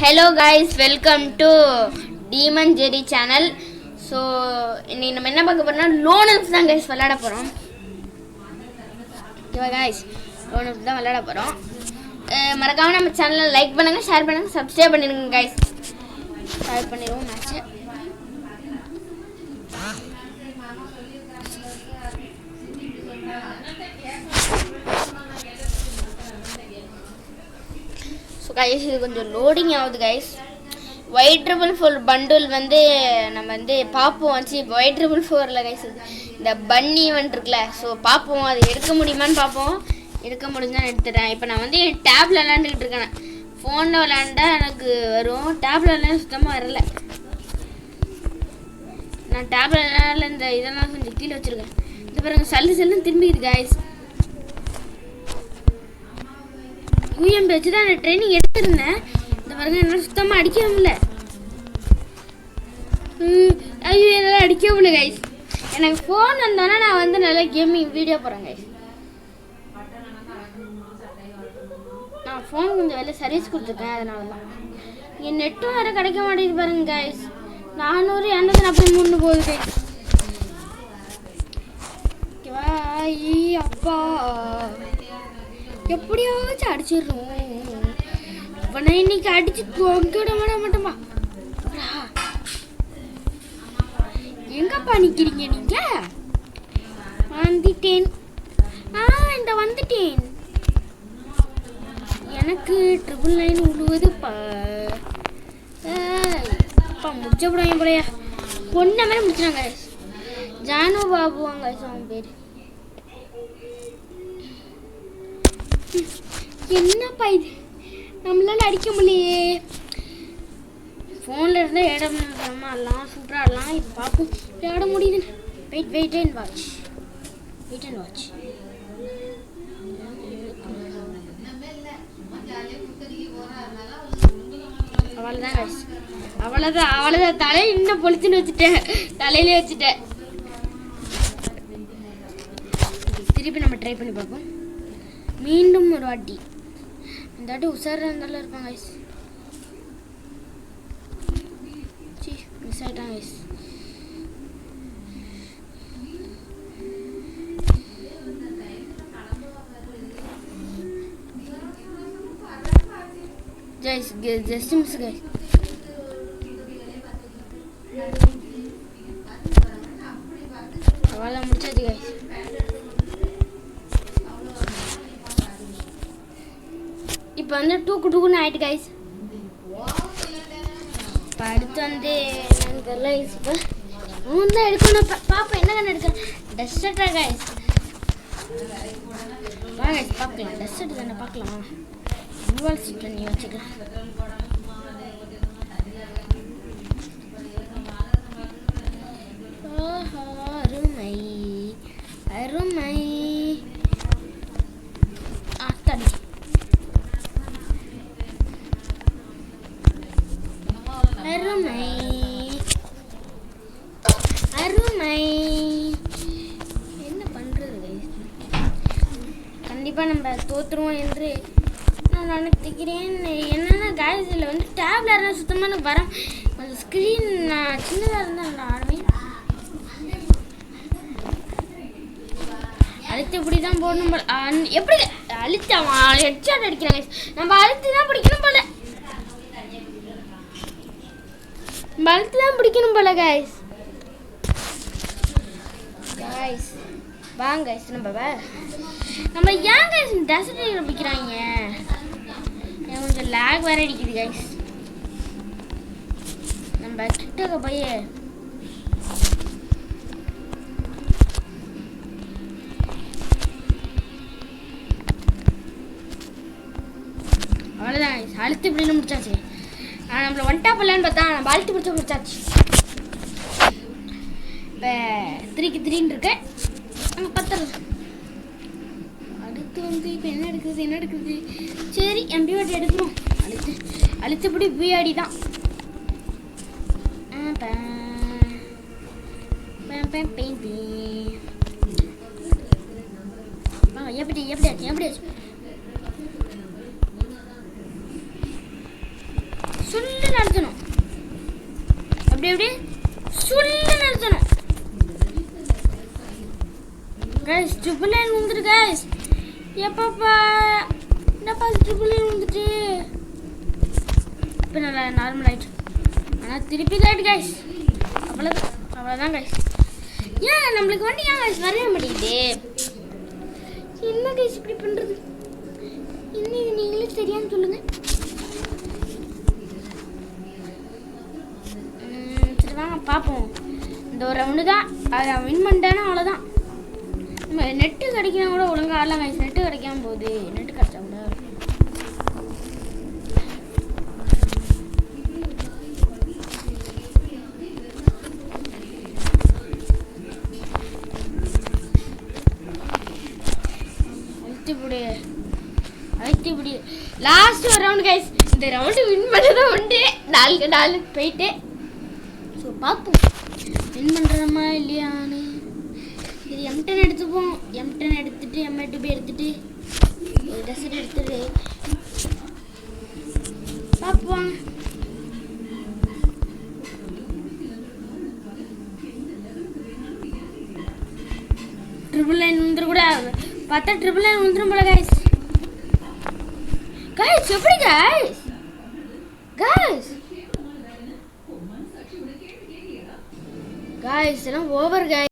Hello guys, welcome to Demon Jerry channel. So இன்னைக்கு நம்ம என்ன பார்க்க போறோம்னா லோன் அப்ஸ் தான் guys விளையாட போறோம். ஓகேவா guys? லோன் அப்ஸ் தான் விளையாட போறோம். மறக்காம நம்ம சேனலை லைக் பண்ணுங்க, ஷேர் பண்ணுங்க, சப்ஸ்கிரைப் பண்ணிடுங்க guys. ஸ்டார்ட் பண்ணிடுவோம் மேட்ச். ஸோ கைஸ் இது கொஞ்சம் லோடிங் ஆகுது கைஸ். Y444 பண்டில் வந்து நம்ம வந்து பார்ப்போம் வச்சு Y444 கைஸ் இந்த பன்னி ஈவெண்ட் இருக்குல்ல. ஸோ பார்ப்போம் அது எடுக்க முடியுமான்னு பார்ப்போம். எடுக்க முடிஞ்சான்னு எடுத்துட்டேன். இப்போ நான் வந்து டேப்பில் விளாண்டுக்கிட்டு இருக்கேன். ஃபோனில் விளாண்டா எனக்கு வரும், டேப்பில் விளாண்டா சுத்தமாக வரல. நான் டேப்பில் விளாட இந்த இதெல்லாம் கொஞ்சம் கீழே வச்சுருக்கேன். இது பாருங்க சல்லுன்னு திரும்பிக்குது கைஸ். யூஎம்பி வச்சு தான் நான் ட்ரைனிங் எடுத்திருந்தேன். இந்த பாருங்க என்னால் சுத்தமாக அடிக்க முடியல. ஐயோ என்னால் அடிக்க முடியல கைஸ். எனக்கு ஃபோன் வந்தோன்னா நான் வந்து நல்லா கேமிங் வீடியோ போகிறேன் கைஸ். நான் ஃபோன் கொஞ்சம் வெளில சர்வீஸ் கொடுத்துருக்கேன், அதனால தான். என் நெட்டும் வேறு கிடைக்க மாட்டேங்குது பாருங்க கைஸ். 400 எண்ணூறு அப்படி முன்னு போகுது கைஸ். ஓகேவா? அப்பா எப்படியாச்சும் அடிச்சிடுறோம். அவனை இன்னைக்கு அடிச்சு கொங்கிட மாட்டோமா? எங்கப்பா நிக்கிறீங்க நீங்க? வந்துட்டேன். இந்த வந்துட்டேன். எனக்கு 999 உழுவுதுப்பா. முடிச்ச போடாங்க போலையா பொண்ண மாதிரி முடிச்சிடாங்க. ஜானு பாபுவாங்க அவன் பேர். என்னப்பா இது நம்மளால அடிக்க முடியலையே. ஃபோனில் இருந்தால் இடம் ஆடலாம், சூப்பராக ஆடலாம். இப்போ பார்ப்போம் விளையாட முடியுது. Wait and watch. அவ்வளோதான் கைஸ், அவ்வளோதான். தலையை இன்னும் பொழிச்சுன்னு வச்சுட்டேன், தலையிலே வச்சுட்டேன். திருப்பி நம்ம ட்ரை பண்ணி பார்ப்போம். மீண்டும் ஒரு வாட்டி. இந்த வாட்டி உஷாராக இருந்தாலும் இருப்பாங்க கைஸ். மிஸ் ஆகிட்டாங்க கைஸ். Just miss guys. அவ்வளோ முடிச்சாச்சு கைஸ். இப்போ வந்து டூக்குன்னு ஆயிட்டு கைஸ். இப்போ அடுத்து வந்து எனக்கு தெரியல கைஸ். இப்போ அவன் தான் எடுக்கணும். பாப்பா என்ன கண்ணு எடுக்க டெஸ்டா கைஸ். வா கைஸ் பார்க்கலாம். டெஸ்ட் தானே பார்க்கலாம். ரிவால்ஸ் பண்ணி வச்சுக்கலாம். அருமை அருமை. தடி அருமை அருமை. என்ன பண்றது? கண்டிப்பா நம்ம தோத்துருவோம் என்று நான் நினைக்கிறேன். என்னன்னா காய்ஸ் இதில் வந்து டேப்ல இருந்தால் சுத்தமான வர கொஞ்சம் ஸ்க்ரீன் சின்னதாக இருந்தால் நான் ஆடுவேன். அழுத்து இப்படி தான் போடணும் போல. எப்படி அழுத்து அவன் ஹெட்ஷாட் அடிக்கிறாங்க. நம்ம அழுத்து தான் பிடிக்கணும் போல. பல்த்து தான் பிடிக்கணும் போல கைஸ். வாங்க கைஸ் நம்ம ஏன் கைஸ் டெசர்ட் பிடிக்கிறாங்க? எனக்கு கொஞ்சம் லேக் வேற அடிக்குது கைஸ். நம்ம கிட்டக்க போய் அவ்வளோதான் கைஸ். அழுத்து இப்படின்னு முடிச்சாச்சு. நம்மளை ஒன் டாப் இல்லைன்னு பார்த்தா நம்ம அழுத்தி பிடிச்ச முடிச்சாச்சு. இப்போ 3-3 இருக்கு. நம்ம 10 அடுத்து வந்து இப்போ என்ன எடுக்குது? சரி எம்பி வாட்டி எடுக்கிறோம். அழுத்தப்படி பிஆடி தான். எப்படி சொல்லி நடத்தணும். அப்படி அப்படி சொல்லி நடத்தணும். கைஸ் ட்ரிபிள் லைன் வந்துரு கைஸ். எப்பப்பா என்னப்பா ட்ரிபிள் லைன் வந்துட்டு இப்போ நல்லா நார்மல் ஆயிடுச்சு. ஆனால் திருப்பி ஆயிட்டு கைஸ். அவ்வளோதான் கைஸ். ஏன் நம்மளுக்கு வண்டி ஏன் கைஸ் வரைய மாட்டேங்குது? என்ன கைஸ் இப்படி பண்ணுறது? என்ன நீங்களே சரியான்னு சொல்லுங்க. சரி வாங்க பார்ப்போம். இந்த ஒரு ரவுண்டு தான். அதை வின் பண்ணிட்டேன்னா அவ்வளோதான். நம்ம நெட்டு கிடைக்கணும் கூட ஒழுங்காக ஆடலாம் கைஸ். நெட்டு கிடைக்காம போகுது. நெட்டு கிடைச்சா கூட அழைத்து லாஸ்ட் ஒரு ரவுண்டு கைஸ். இந்த ரவுண்டு வின் பண்ணதான் உண்டு. 4 போயிட்டு ஸோ பார்ப்போம் வின் பண்ணுறோமா இல்லையான்னு. இது M10 எடுத்துப்போம். M10 எடுத்துட்டு M2 எடுத்துட்டு ஒரு டெசர்ட் எடுத்துட்டு பார்ப்போம். ட்ரிபிள் லைன் வந்துரு கூட பார்த்தா ட்ரிபிள் லைன் வந்துடும் போல கைஸ். கைஸ் எப்படி கைஸ்? கைஸ் எல்லாம் ஓவர் கைஸ்.